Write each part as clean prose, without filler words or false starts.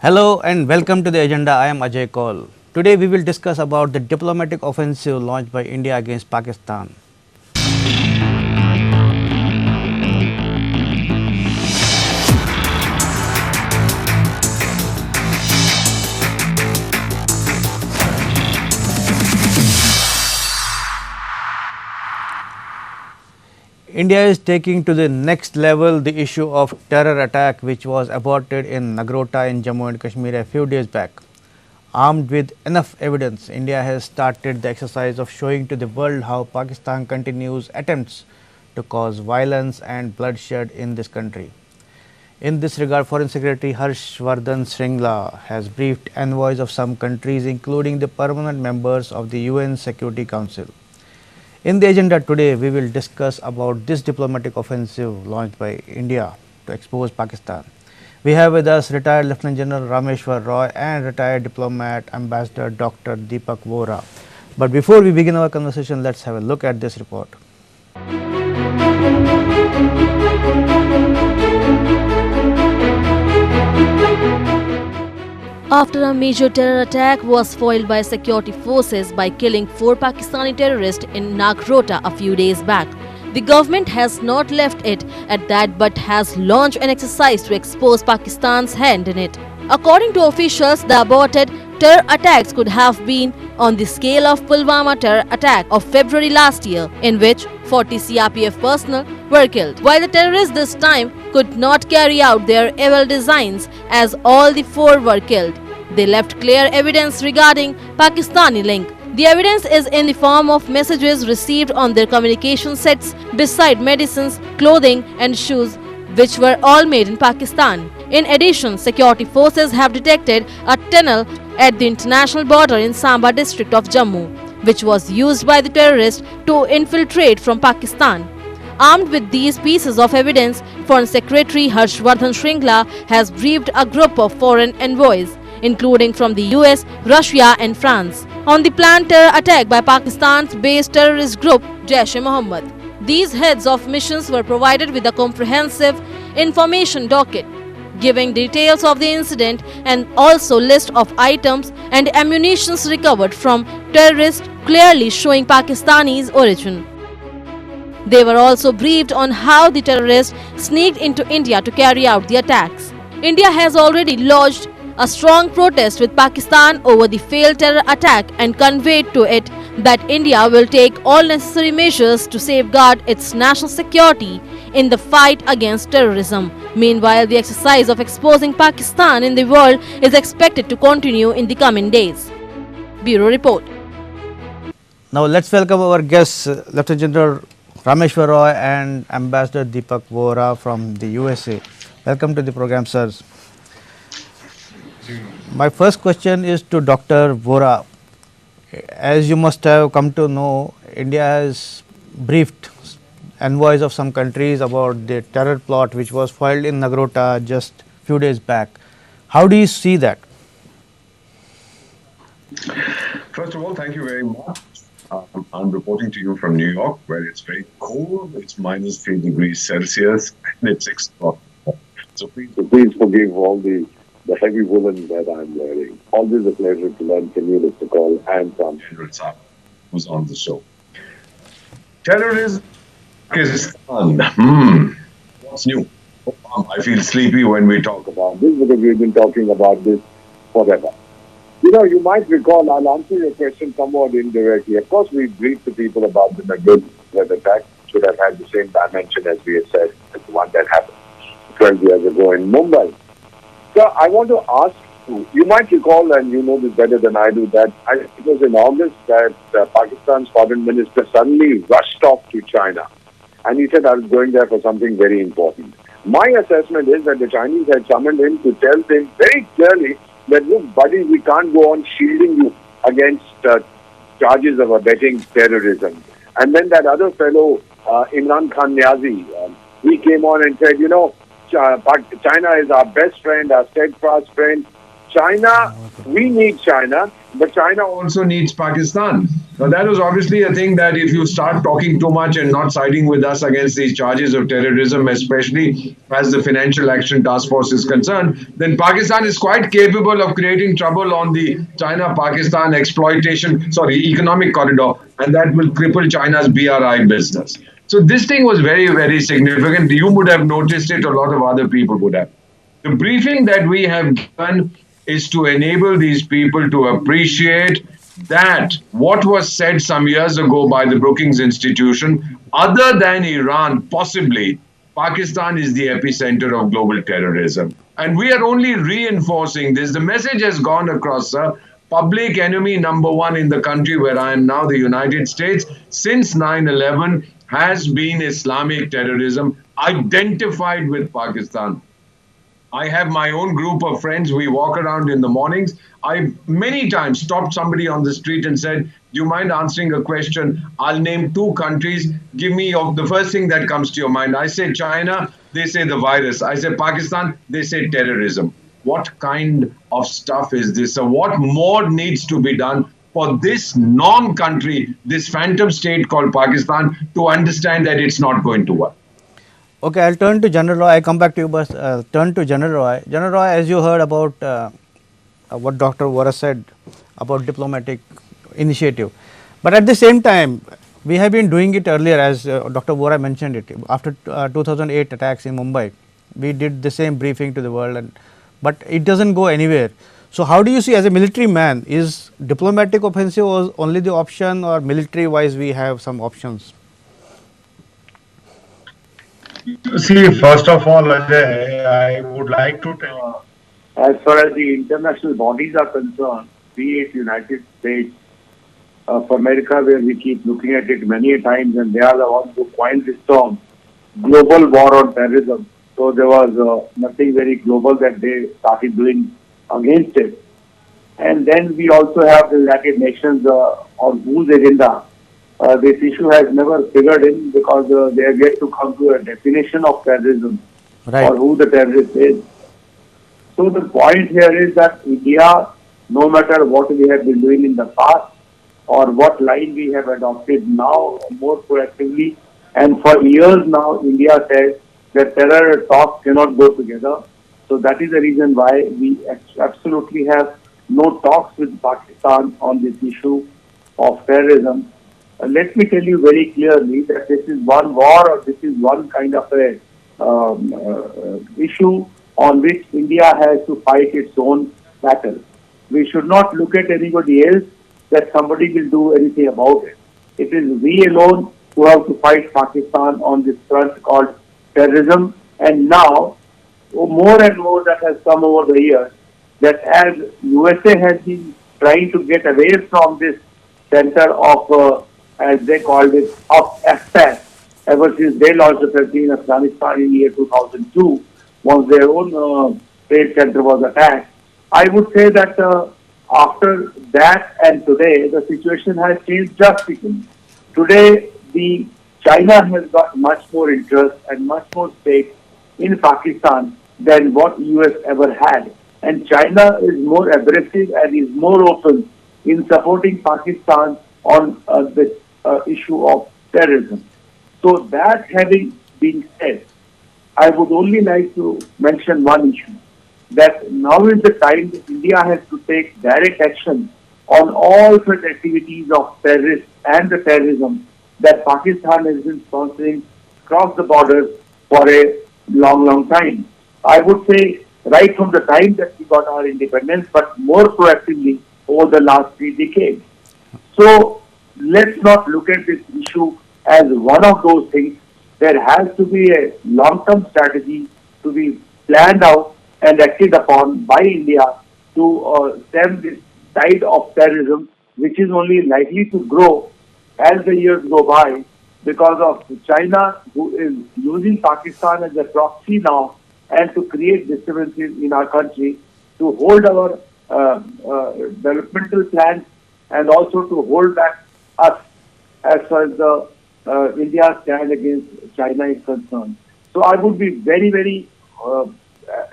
Hello and welcome to the agenda. I am Ajay Kaul. Today we will discuss about the diplomatic offensive launched by India against Pakistan. India is taking to the next level the issue of terror attack which was aborted in Nagrota in Jammu and Kashmir a few days back. Armed with enough evidence, India has started the exercise of showing to the world how Pakistan continues attempts to cause violence and bloodshed in this country. In this regard, Foreign Secretary Harshvardhan Shringla has briefed envoys of some countries including the permanent members of the UN Security Council. In the agenda today, we will discuss about this diplomatic offensive launched by India to expose Pakistan. We have with us retired Lieutenant General Rameshwar Roy and retired diplomat Ambassador Dr. Deepak Vora. But before we begin our conversation, let's have a look at this report. After a major terror attack was foiled by security forces by killing 4 Pakistani terrorists in Nagrota a few days back, the government has not left it at that but has launched an exercise to expose Pakistan's hand in it. According to officials, the aborted terror attacks could have been on the scale of Pulwama terror attack of February last year, in which 40 CRPF personnel were killed. While the terrorists this time could not carry out their evil designs as all the 4 were killed, they left clear evidence regarding Pakistani link. The evidence is in the form of messages received on their communication sets beside medicines, clothing and shoes, which were all made in Pakistan. In addition, security forces have detected a tunnel at the international border in Samba district of Jammu, which was used by the terrorists to infiltrate from Pakistan. Armed with these pieces of evidence, Foreign Secretary Harshvardhan Shringla has briefed a group of foreign envoys, including from the US, Russia and France, on the planned terror attack by Pakistan's based terrorist group Jaish-e-Mohammed. These heads of missions were provided with a comprehensive information docket, giving details of the incident and also list of items and ammunition recovered from terrorists, clearly showing Pakistani's origin. They were also briefed on how the terrorists sneaked into India to carry out the attacks. India has already lodged a strong protest with Pakistan over the failed terror attack and conveyed to it that India will take all necessary measures to safeguard its national security in the fight against terrorism. Meanwhile, the exercise of exposing Pakistan in the world is expected to continue in the coming days. Bureau Report. Now let's welcome our guests, Lieutenant General Rameshwar Roy and Ambassador Deepak Vora from the USA. Welcome to the program, sirs. My first question is to Dr. Vora. As you must have come to know, India has briefed envoys of some countries about the terror plot which was foiled in Nagrota just few days back. How do you see that? First of all, thank you very much. I'm reporting to you from New York, where it's very cold. It's minus 3 degrees Celsius and it's 6 o'clock. So please forgive all the heavy woolen that I'm wearing. Always a pleasure to learn from you, Mr. Cole, and from General Saab, who's on the show. Terrorism, Pakistan. What's new? I feel sleepy when we talk about this because we've been talking about this forever. You know, you might recall, I'll answer your question somewhat indirectly. Of course, we briefed the people about the Nagrota attack, should have had the same dimension as we had said, as the one that happened 12 years ago in Mumbai. So I want to ask you might recall, and you know this better than I do, that it was in August that Pakistan's foreign minister suddenly rushed off to China. And he said, I was going there for something very important. My assessment is that the Chinese had summoned him to tell him very clearly that, look, buddy, we can't go on shielding you against charges of abetting terrorism. And then that other fellow, Imran Khan Niazi, he came on and said, you know, China is our best friend, our steadfast friend. China, we need China, but China also needs Pakistan. Now, that was obviously a thing that if you start talking too much and not siding with us against these charges of terrorism, especially as the Financial Action Task Force is concerned, then Pakistan is quite capable of creating trouble on the China-Pakistan economic corridor, and that will cripple China's BRI business. So this thing was very, very significant. You would have noticed it, a lot of other people would have. The briefing that we have given is to enable these people to appreciate that what was said some years ago by the Brookings Institution, other than Iran, possibly, Pakistan is the epicenter of global terrorism. And we are only reinforcing this. The message has gone across, sir. Public enemy number one in the country where I am now, the United States, since 9/11 has been Islamic terrorism identified with Pakistan. I have my own group of friends. We walk around in the mornings. I many times stopped somebody on the street and said, "Do you mind answering a question? I'll name two countries. Give me the first thing that comes to your mind." I say China, they say the virus. I say Pakistan, they say terrorism. What kind of stuff is this? So what more needs to be done for this non-country, this phantom state called Pakistan, to understand that it's not going to work? Okay, I'll turn to General Roy. I come back to you, but turn to General Roy. General Roy, as you heard about what Dr. Vora said about diplomatic initiative, but at the same time, we have been doing it earlier, as Dr. Vora mentioned it. After 2008 attacks in Mumbai, we did the same briefing to the world, but it doesn't go anywhere. So, how do you see, as a military man, is diplomatic offensive only the option, or military-wise we have some options? See, first of all, Ajay, I would like to tell. As far as the international bodies are concerned, be it United States of America, where we keep looking at it many times, and they are the ones who coined this term, global war on terrorism. So there was nothing very global that they started doing against it. And then we also have the United Nations on whose agenda this issue has never figured in, because they have yet to come to a definition of terrorism, Right. or who the terrorist is. So the point here is that India, no matter what we have been doing in the past or what line we have adopted now more proactively, and for years now India says that terror and talk cannot go together. So that is the reason why we absolutely have no talks with Pakistan on this issue of terrorism. Let me tell you very clearly that this is one war, or this is one kind of a issue on which India has to fight its own battle. We should not look at anybody else that somebody will do anything about it. It is we alone who have to fight Pakistan on this front called terrorism. And now, more and more that has come over the years, that as USA has been trying to get away from this center of as they called it, of FPAS, ever since they launched the 13 Afghanistan in the year 2002, once their own trade center was attacked. I would say that after that and today, the situation has changed drastically. Today, China has got much more interest and much more stake in Pakistan than what US ever had. And China is more aggressive and is more open in supporting Pakistan on the issue of terrorism. So that having been said, I would only like to mention one issue, that now is the time that India has to take direct action on all such activities of terrorists and the terrorism that Pakistan has been sponsoring across the borders for a long, long time. I would say right from the time that we got our independence, but more proactively over the last 3 decades. So let's not look at this issue as one of those things. There has to be a long-term strategy to be planned out and acted upon by India to stem this tide of terrorism, which is only likely to grow as the years go by because of China, who is using Pakistan as a proxy now and to create disturbances in our country, to hold our developmental plans and also to hold back us as far as the India's stand against China is concerned. So I would be very, very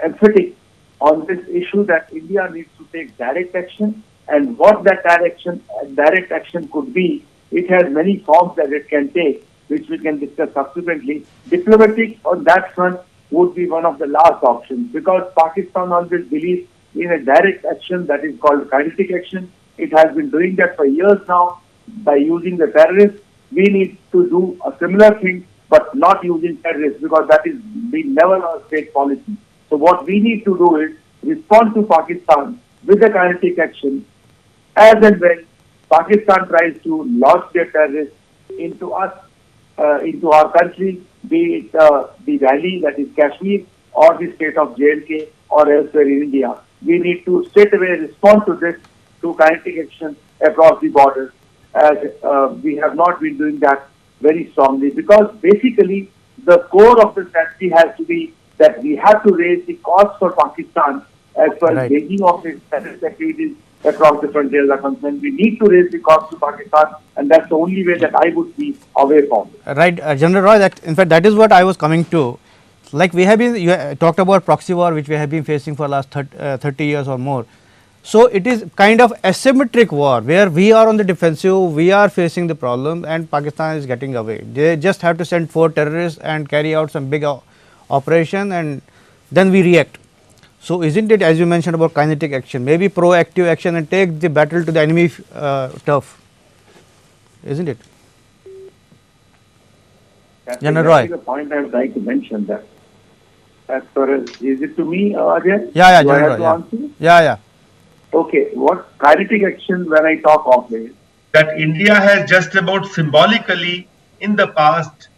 emphatic on this issue that India needs to take direct action, and what that direct action could be. It has many forms that it can take, which we can discuss subsequently. Diplomatic on that front would be one of the last options, because Pakistan always believes in a direct action that is called kinetic action. It has been doing that for years now by using the terrorists. We need to do a similar thing, but not using terrorists, because that is been never our state policy. So what we need to do is respond to Pakistan with a kinetic action as and when Pakistan tries to launch their terrorists into us, into our country, be it the valley, that is Kashmir, or the state of J&K or elsewhere in India. We need to straight away respond to this through kinetic action across the border, as we have not been doing that very strongly, because basically the core of the strategy has to be that we have to raise the cost for Pakistan as far as Beijing of its terrorist activities across the frontiers are concerned. We need to raise the cost to Pakistan, and that's the only way that I would see a way forward. Right, General Roy, that in fact that is what I was coming to. Like we have been, you talked about proxy war, which we have been facing for last 30 years or more. So it is kind of asymmetric war, where we are on the defensive, we are facing the problem, and Pakistan is getting away. They just have to send 4 terrorists and carry out some big operation, and then we react. So isn't it, as you mentioned about kinetic action, maybe proactive action and take the battle to the enemy turf, isn't it? That's General Roy. the point I would like to mention, that as far as, is it to me, Ajay? Yeah, Do I have General to Roy. answer? Yeah. Okay, what kinetic action when I talk of is that India has just about symbolically in the past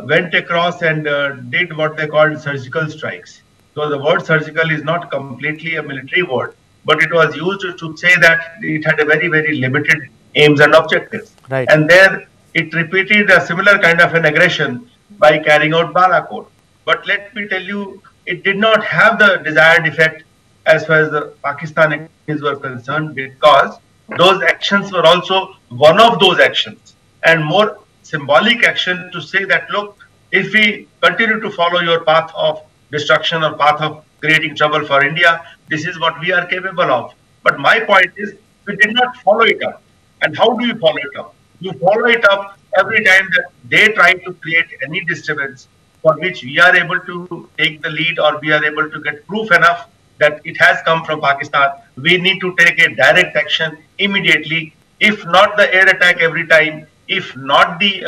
went across and did what they called surgical strikes. So the word surgical is not completely a military word, but it was used to say that it had a very, very limited aims and objectives. Right. And there it repeated a similar kind of an aggression by carrying out Balakot. But let me tell you, it did not have the desired effect as far as the Pakistan actions were concerned, because those actions were also one of those actions, and more symbolic action to say that, look, if we continue to follow your path of destruction or path of creating trouble for India, this is what we are capable of. But my point is, we did not follow it up. And how do you follow it up? You follow it up every time that they try to create any disturbance for which we are able to take the lead, or we are able to get proof enough that it has come from Pakistan. We need to take a direct action immediately, if not the air attack every time, if not the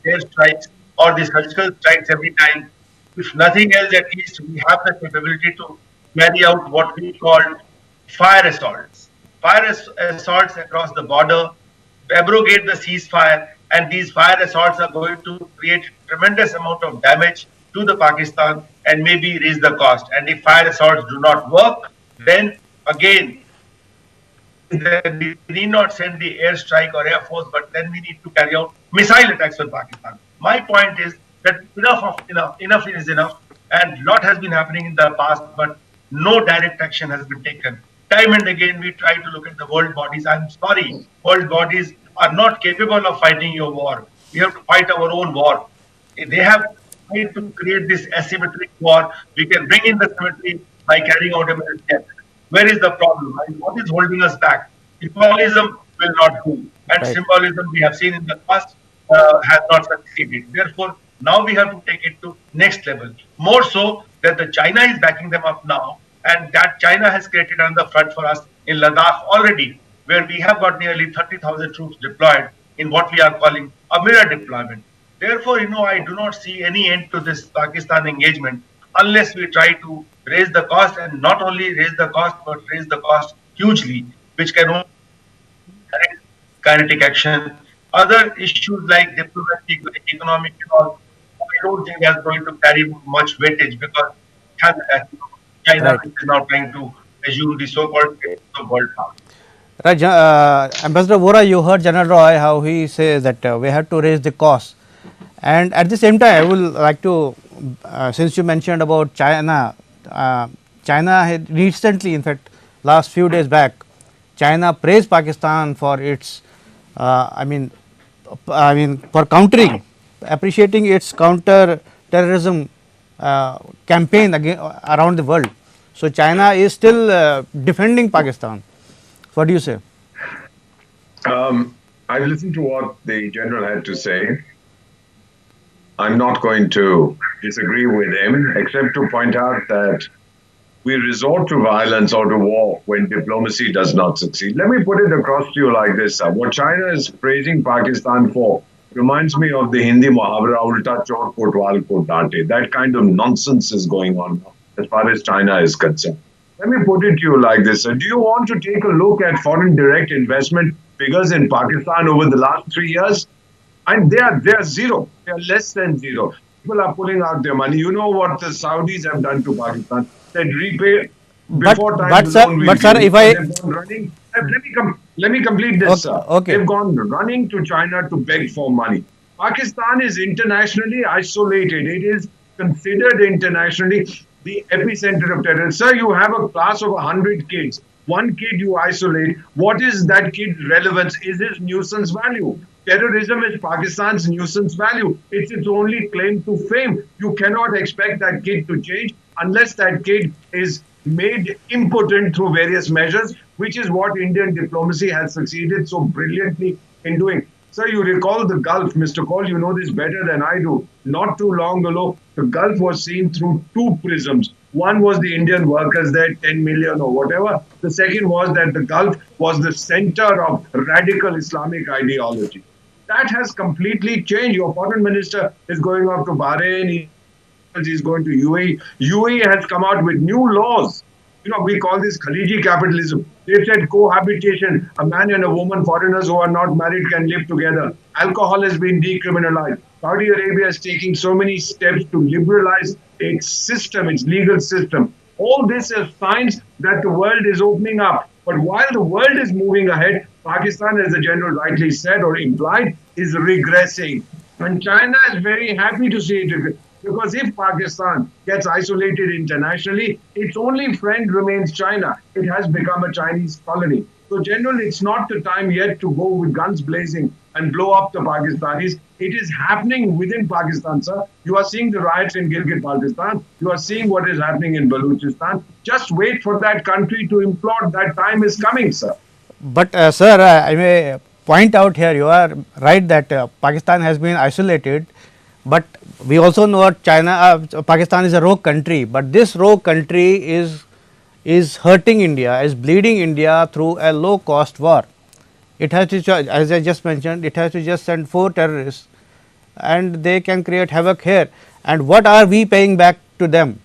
air strikes or the surgical strikes every time. If nothing else, at least we have the capability to carry out what we call fire assaults. Fire assaults across the border, abrogate the ceasefire, and these fire assaults are going to create tremendous amount of damage to the Pakistan and maybe raise the cost. And if fire assaults do not work, then again, we need not send the air strike or air force, but then we need to carry out missile attacks on Pakistan. My point is that enough is enough, and lot has been happening in the past, but no direct action has been taken. Time and again, we try to look at the world bodies. I'm sorry, world bodies are not capable of fighting your war. We have to fight our own war. They have tried to create this asymmetric war. We can bring in the symmetry by carrying out a military action. Where is the problem? And what is holding us back? Symbolism will not do. And symbolism, we have seen in the past, has not succeeded. Therefore, now we have to take it to next level. More so that the China is backing them up now, and that China has created another front for us in Ladakh already, where we have got nearly 30,000 troops deployed in what we are calling a mirror deployment. Therefore, I do not see any end to this Pakistan engagement unless we try to raise the cost, and not only raise the cost, but raise the cost hugely, which can only kinetic action. Other issues like diplomatic, like economic, I don't think that's going to carry much weightage, because China is now trying to assume the so-called world power. Right, Ambassador Vora, you heard General Roy how he says that we have to raise the cost, and at the same time I would like to, since you mentioned about China, China had recently, in fact last few days back, China praised Pakistan for its, for countering, appreciating its counter terrorism campaign around the world. So China is still defending Pakistan. What do you say? I've listened to what the general had to say. I'm not going to disagree with him, except to point out that we resort to violence or to war when diplomacy does not succeed. Let me put it across to you like this, sir. What China is praising Pakistan for reminds me of the Hindi muhavara, ulta chor kotwal ko dante. That kind of nonsense is going on now, as far as China is concerned. Let me put it to you like this, sir. Do you want to take a look at foreign direct investment figures in Pakistan over the last 3 years? And they are zero. They are less than zero. People are pulling out their money. You know what the Saudis have done to Pakistan? They repay before time. But sir, if I let me complete this, okay, sir. Okay. They've gone running to China to beg for money. Pakistan is internationally isolated. It is considered internationally the epicenter of terror. Sir, you have a class of 100 kids. One kid you isolate. What is that kid's relevance? Is his nuisance value? Terrorism is Pakistan's nuisance value. It's its only claim to fame. You cannot expect that kid to change unless that kid is made impotent through various measures, which is what Indian diplomacy has succeeded so brilliantly in doing. Sir, you recall the Gulf, Mr. Kaul, you know this better than I do. Not too long ago, the Gulf was seen through two prisms. One was the Indian workers there, 10 million or whatever. The second was that the Gulf was the center of radical Islamic ideology. That has completely changed. Your foreign minister is going off to Bahrain, he's going to UAE. UAE has come out with new laws. You know, we call this Khaliji capitalism. They've said cohabitation. A man and a woman, foreigners who are not married, can live together. Alcohol has been decriminalized. Saudi Arabia is taking so many steps to liberalize its system, its legal system. All this is signs that the world is opening up. But while the world is moving ahead, Pakistan, as the general rightly said or implied, is regressing. And China is very happy to see it. Because if Pakistan gets isolated internationally, its only friend remains China. It has become a Chinese colony. So, General, it's not the time yet to go with guns blazing and blow up the Pakistanis. It is happening within Pakistan, sir. You are seeing the riots in Gilgit-Baltistan. You are seeing what is happening in Balochistan. Just wait for that country to implode. That time is coming, sir. But sir, I may point out here, you are right that Pakistan has been isolated. But we also know that Pakistan is a rogue country, but this rogue country is hurting India, is bleeding India through a low-cost war. It has to, as I just mentioned, it has to just send 4 terrorists, and they can create havoc here. And what are we paying back to them?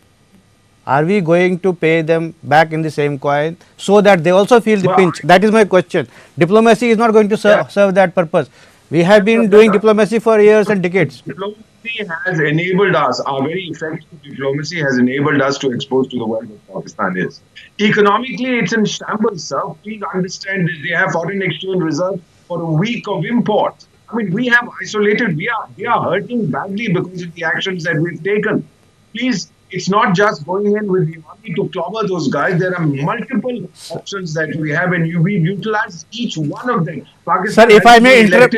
Are we going to pay them back in the same coin so that they also feel the pinch? That is my question. Diplomacy is not going to serve that purpose. We have been doing diplomacy for years and decades. Diplomacy has enabled us, our very effective diplomacy has enabled us to expose to the world what Pakistan is. Economically, it's in shambles, sir. Please understand this. They have foreign exchange reserves for a week of imports. I mean, we have isolated, we are hurting badly because of the actions that we've taken. Please, it's not just going in with the army to clobber those guys. There are multiple options that we have, and we've utilized each one of them. Pakistan, sir, if I may interrupt,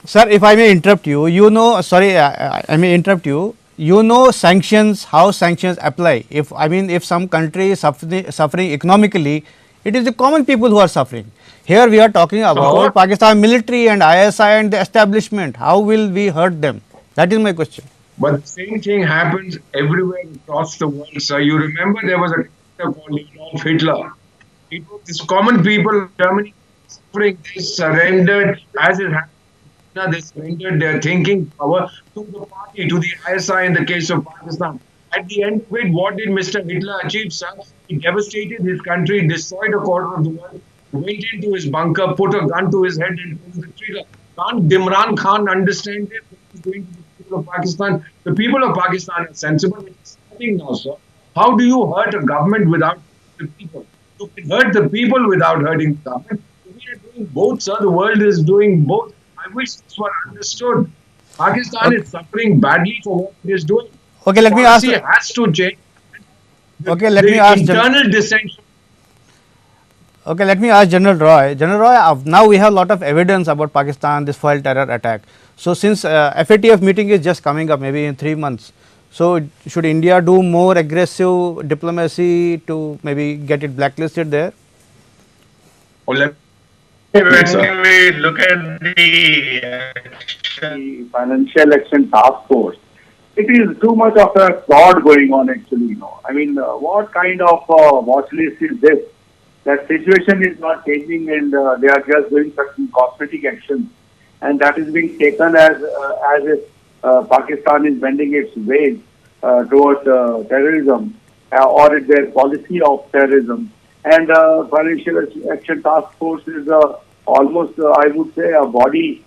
sir, if I may interrupt you, you know, sorry, I may interrupt you. You know sanctions, how sanctions apply. If some country is suffering economically, it is the common people who are suffering. Here we are talking about Pakistan military and ISI and the establishment. How will we hurt them? That is my question. But the same thing happens everywhere across the world, sir. You remember there was a character called Adolf Hitler. It was this common people in Germany suffering. They surrendered, as it happened. They surrendered their thinking power to the party, to the ISI in the case of Pakistan. At the end of it, what did Mr. Hitler achieve, sir? He devastated his country, destroyed a quarter of the world, went into his bunker, put a gun to his head and pulled the trigger. Can't Imran Khan understand it? What he's doing to the people of Pakistan? The people of Pakistan are sensible. It's happening now, sir. How do you hurt a government without the people? You can hurt the people without hurting the government. We are doing both, sir. The world is doing both. I wish this were understood. Pakistan is suffering badly for what it is doing. Okay, let me ask. Policy has to change. Okay, let me ask. Internal dissension. Okay, let me ask General Roy. General Roy, now we have a lot of evidence about Pakistan, this foil terror attack. So, since FATF meeting is just coming up, maybe in 3 months. So should India do more aggressive diplomacy to maybe get it blacklisted there? Well, let When we look at the action, The Financial Action Task Force, it is too much of a fraud going on actually, I mean, what kind of watch list is this? That situation is not changing and they are just doing certain cosmetic actions and that is being taken as if Pakistan is bending its way towards terrorism or their policy of terrorism. And Financial Action Task Force is almost, I would say, a body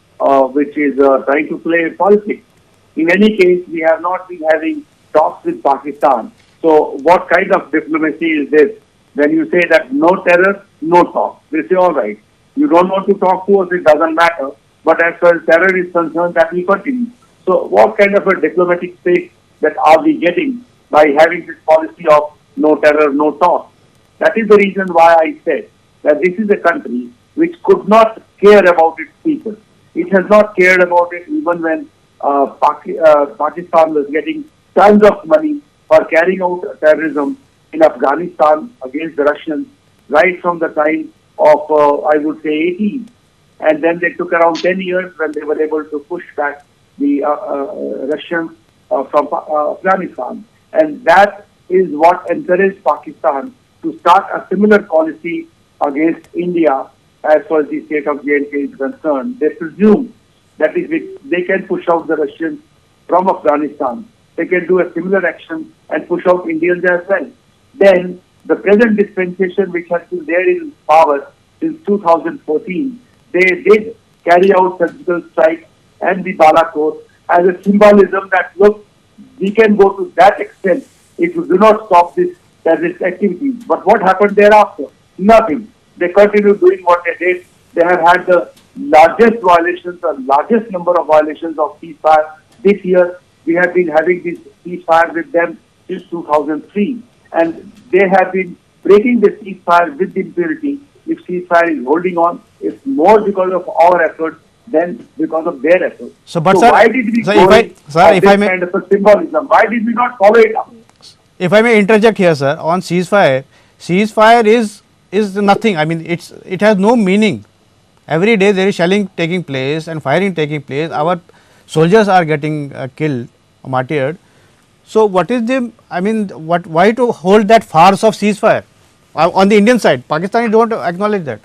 which is trying to play politics. In any case, we have not been having talks with Pakistan. So what kind of diplomacy is this? When you say that no terror, no talk. They say, all right, you don't want to talk to us, it doesn't matter. But as far as terror is concerned, that will continue. So what kind of a diplomatic space that are we getting by having this policy of no terror, no talk? That is the reason why I said that this is a country which could not care about its people. It has not cared about it even when Pakistan was getting tons of money for carrying out terrorism in Afghanistan against the Russians right from the time of, I would say, 80s. And then they took around 10 years when they were able to push back the Russians from Afghanistan. And that is what encouraged Pakistan to start a similar policy against India as far as the state of J&K is concerned. They presume that is they can push out the Russians from Afghanistan. They can do a similar action and push out Indians as well. Then the present dispensation, which has been there in power since 2014, they did carry out surgical strikes and the Balakot as a symbolism that, look, we can go to that extent if you do not stop this terrorist activities. But what happened thereafter? Nothing. They continue doing what they did. They have had the largest violations, the largest number of violations of ceasefire. This year, we have been having this ceasefire with them since 2003. And they have been breaking the ceasefire with impunity. If ceasefire is holding on, it's more because of our efforts than because of their efforts. So, but why did we go if I may, kind of a symbolism? Why did we not follow it up? if I may interject here, sir, on ceasefire, ceasefire is nothing. I mean, it has no meaning. Every day there is shelling taking place and firing taking place. Our soldiers are getting killed, martyred. So what is the, I mean, why to hold that farce of ceasefire on the Indian side? Pakistani don't acknowledge that.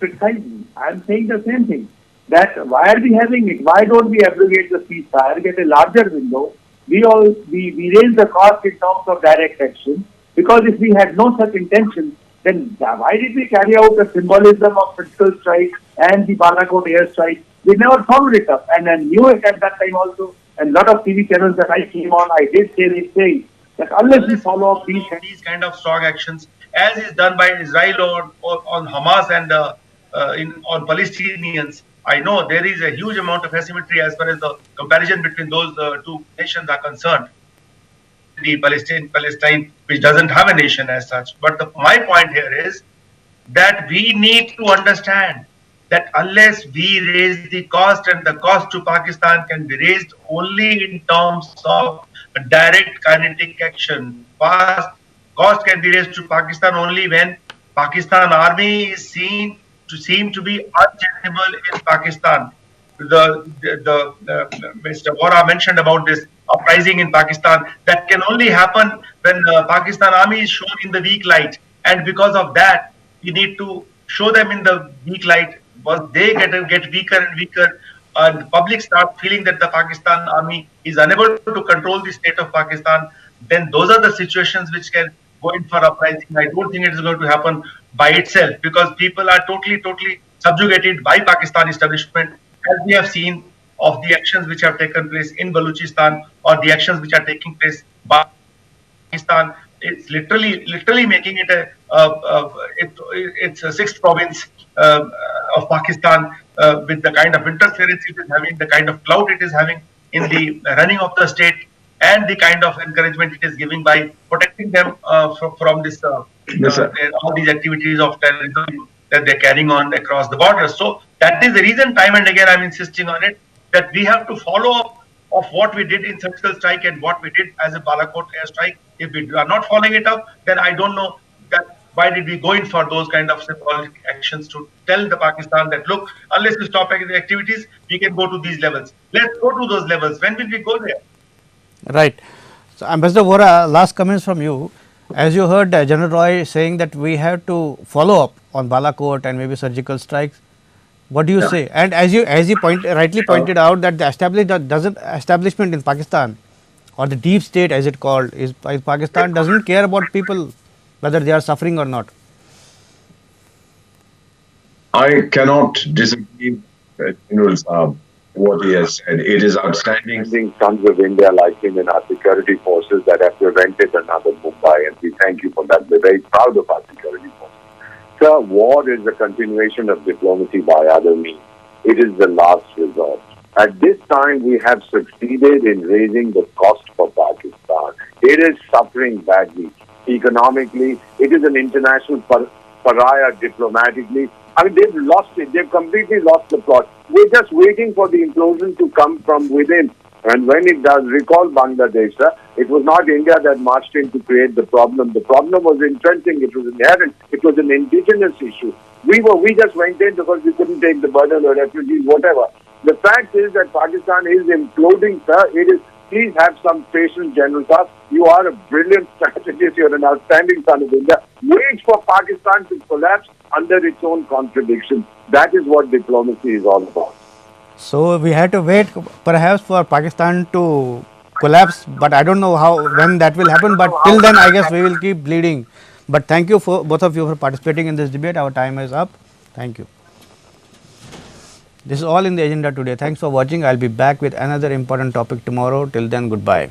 Precisely. I am saying the same thing. That why are we having it? Why don't we abrogate the ceasefire, get a larger window? We raise the cost in terms of direct action, because if we had no such intention, then why did we carry out the symbolism of surgical strike and the Balakot air strike? We never followed it up, and I knew it at that time also. And lot of TV channels that I came on, I did say this thing, that unless we follow up these kind of strong actions, as is done by Israel or on Hamas and on Palestinians, I know there is a huge amount of asymmetry as far as the comparison between those two nations are concerned. The Palestine, which doesn't have a nation as such. But my point here is that we need to understand that unless we raise the cost, and the cost to Pakistan can be raised only in terms of direct kinetic action. Cost can be raised to Pakistan only when Pakistan army is seen to be untenable in Pakistan. Mr. Vora mentioned about this uprising in Pakistan. That can only happen when the Pakistan army is shown in the weak light, and because of that, we need to show them in the weak light. Once they get weaker and weaker, and the public start feeling that the Pakistan army is unable to control the state of Pakistan, then those are the situations which can go in for uprising. I don't think it is going to happen by itself, because people are totally subjugated by Pakistan establishment, as we have seen of the actions which have taken place in Balochistan, or the actions which are taking place by Pakistan. It's literally making it it's a sixth province of Pakistan, with the kind of interference it is having, the kind of clout it is having in the running of the state, and the kind of encouragement it is giving by protecting them from this all these activities of terrorism that they're carrying on across the borders. So that is the reason, time and again, I'm insisting on it, that we have to follow up of what we did in surgical strike and what we did as a Balakot airstrike. If we are not following it up, then I don't know that why did we go in for those kind of symbolic actions to tell the Pakistan that look, unless you stop the activities, we can go to these levels. Let's go to those levels. When will we go there? Right. So, Ambassador Vora, last comments from you. As you heard General Roy saying that we have to follow up on Balakot and maybe surgical strikes. What do you say? And as you rightly pointed out that the establishment in Pakistan, or the deep state as it called, is Pakistan doesn't care about people whether they are suffering or not. I cannot disagree with what he has said. It is outstanding seeing sons of India like him in our security forces that have prevented another Mumbai, and we thank you for that. We're very proud of our security forces. Sir, war is a continuation of diplomacy by other means. It is the last resort. At this time, we have succeeded in raising the cost for Pakistan. It is suffering badly. Economically, it is an international pariah diplomatically. I mean, they've lost it. They've completely lost the plot. We're just waiting for the implosion to come from within. And when it does, recall Bangladesh, sir, it was not India that marched in to create the problem. The problem was entrenching. It was inherent. It was an indigenous issue. We just went in because we couldn't take the burden of refugees, whatever. The fact is that Pakistan is imploding, sir. It is. Please have some patience, General Sir. You are a brilliant strategist. You're an outstanding son of India. Wait for Pakistan to collapse under its own contradictions. That is what diplomacy is all about. So we had to wait perhaps for Pakistan to collapse, but I don't know when that will happen. But till then, I guess we will keep bleeding. But thank you for both of you for participating in this debate. Our time is up. Thank you. This is all in the agenda today. Thanks for watching. I'll be back with another important topic tomorrow. Till then, goodbye.